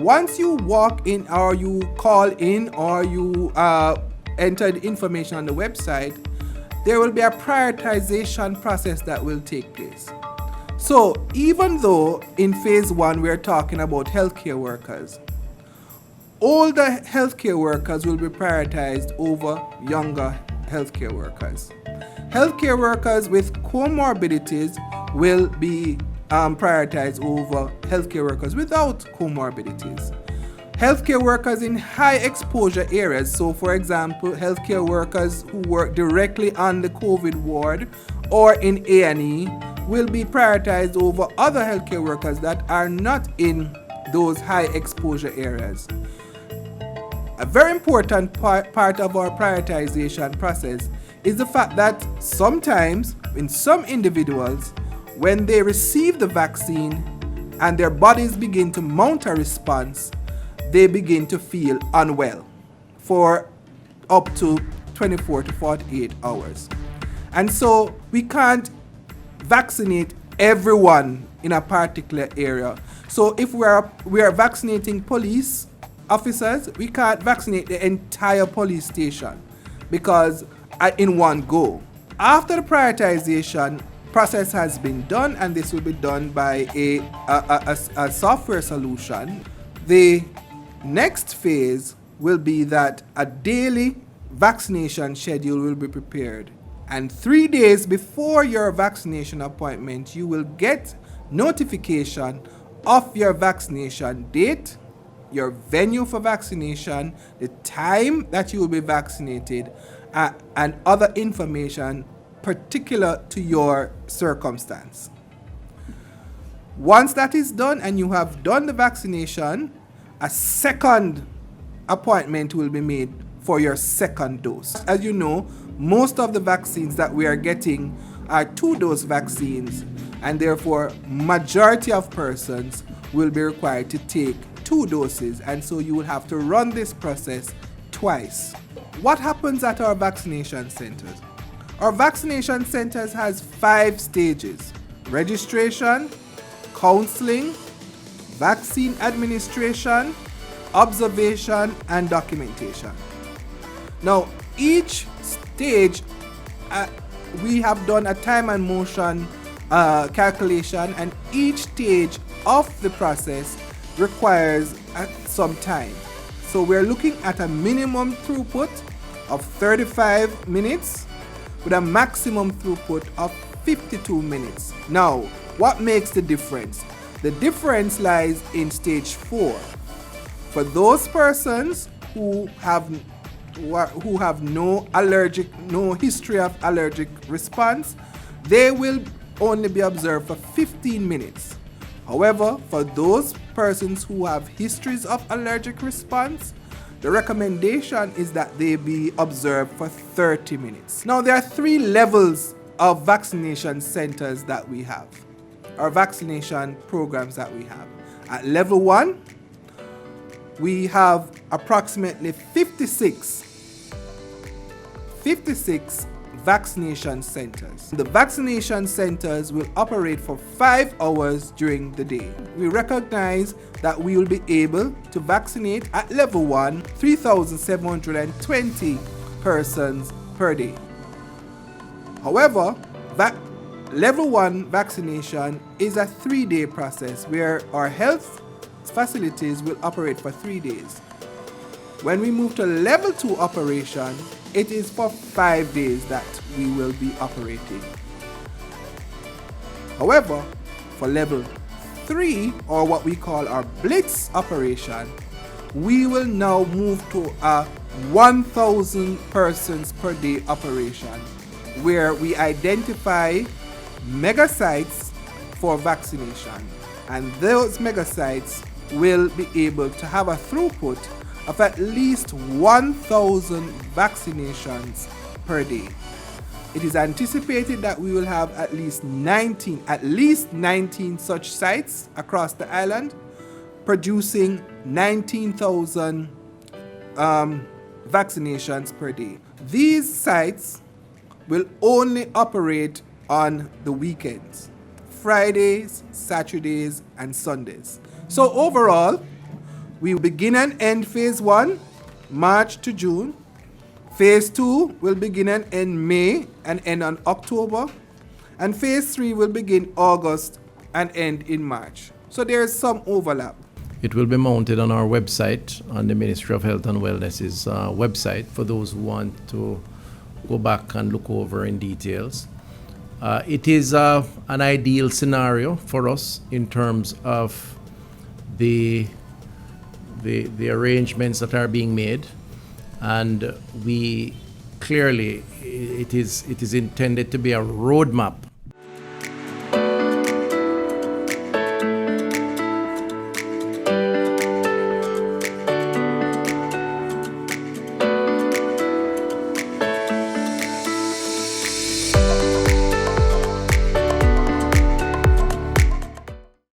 once you walk in or you call in or you enter the information on the website, there will be a prioritization process that will take place. So even though in phase 1 we're talking about healthcare workers, older healthcare workers will be prioritized over younger healthcare workers. Healthcare workers with comorbidities will be prioritized over healthcare workers without comorbidities. Healthcare workers in high exposure areas, so for example, healthcare workers who work directly on the COVID ward or in A&E will be prioritized over other healthcare workers that are not in those high exposure areas. A very important part of our prioritization process is the fact that sometimes in some individuals, when they receive the vaccine and their bodies begin to mount a response, they begin to feel unwell for up to 24 to 48 hours. And so we can't vaccinate everyone in a particular area. So if we are vaccinating police officers, we can't vaccinate the entire police station because in one go. After the prioritization process has been done, and this will be done by a software solution, the next phase will be that a daily vaccination schedule will be prepared. And 3 days before your vaccination appointment, you will get notification of your vaccination date, your venue for vaccination, the time that you will be vaccinated, and other information particular to your circumstance. Once that is done and you have done the vaccination, a second appointment will be made for your second dose. As you know, most of the vaccines that we are getting are 2-dose vaccines, and therefore majority of persons will be required to take 2 doses, and so you will have to run this process twice. What happens at our vaccination centers? Our vaccination centers has 5 stages: registration, counseling, vaccine administration, observation, and documentation. Now, each stage, we have done a time and motion calculation, and each stage of the process requires some time. So we're looking at a minimum throughput of 35 minutes with a maximum throughput of 52 minutes. Now, what makes the difference? The difference lies in stage 4. For those persons who have no history of allergic response, they will only be observed for 15 minutes. However, for those persons who have histories of allergic response, the recommendation is that they be observed for 30 minutes. Now, there are 3 levels of vaccination centers that we have, or vaccination programs that we have. At level 1, we have approximately 56 vaccination centers. The vaccination centers will operate for 5 hours during the day. We recognize that we will be able to vaccinate at level 1 3,720 persons per day. However, level 1 vaccination is a 3-day process where our health facilities will operate for 3 days. When we move to level 2 operation, it is for 5 days that we will be operating. However, for level 3, or what we call our BLITZ operation, we will now move to a 1,000 persons per day operation, where we identify mega sites for vaccination, and those mega sites will be able to have a throughput of at least 1,000 vaccinations per day. It is anticipated that we will have at least 19 such sites across the island, producing 19,000 vaccinations per day. These sites will only operate on the weekends, Fridays, Saturdays, and Sundays. So overall, We begin and end phase 1, March to June. Phase 2 will begin and end May and end on October. And phase 3 will begin August and end in March. So there is some overlap. It will be mounted on our website, on the Ministry of Health and Wellness's website, for those who want to go back and look over in details. It is an ideal scenario for us in terms of the arrangements that are being made, and we clearly, it is intended to be a roadmap